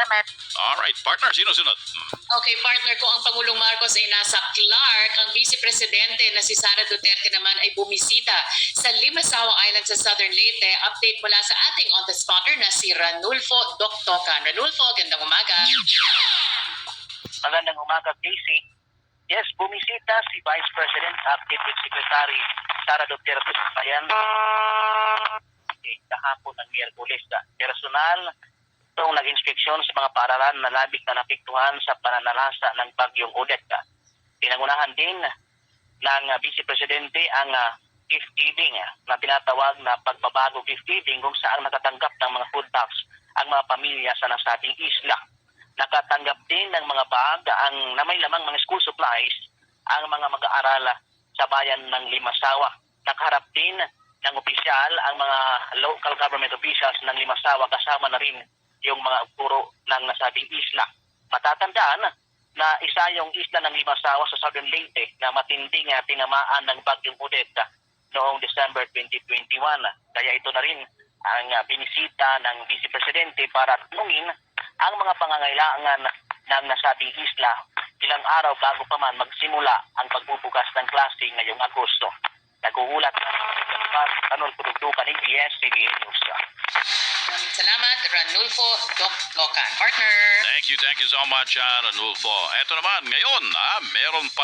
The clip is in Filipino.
Salamat. Alright, partner, sino sunod? Okay, partner ko, ang Pangulong Marcos ay nasa Clark. Ang Vice Presidente na si Sara Duterte naman ay bumisita sa Limasawa Island sa Southern Leyte. Update mula sa ating on-the-spotter na si Ranulfo Doctocan. Ranulfo, gandang umaga. Magandang umaga, Casey. Yes, bumisita si Vice President Active Secretary Sara Duterte sa bayan kahapon ng Miyerkules. Personal, itong nag-inspeksyon sa mga paaralan na labis na napiktuhan sa pananalasa ng bagyong Odette. Pinangunahan din ng Vice Presidente ang gift giving na tinatawag na pagbabago gift giving kung saan nakatanggap ng mga food packs ang mga pamilya sa nasabing isla. Nakatanggap din ng mga bag na may lamang mga school supplies ang mga mag-aaral sa bayan ng Limasawa. Nakaharap din ng opisyal ang mga local government officials ng Limasawa kasama na rin yung mga puro ng nasabing isla. Matatandaan na isa yung isla ng Limasawa sa Southern Leyte na matinding tinamaan ng bagyong Odette noong December 2021. Kaya ito na rin ang binisita ng Vice Presidente para tanungin ang mga pangangailangan ng nasabing isla ilang araw bago pa man magsimula ang pagbubukas ng klase ngayong Agosto. Naguhulat Tanol Productukan ng ABS-CBN News. Maraming salamat, Ranulfo Doctocan. Partner. Thank you so much, Ranulfo. Eto naman, ngayon, meron pala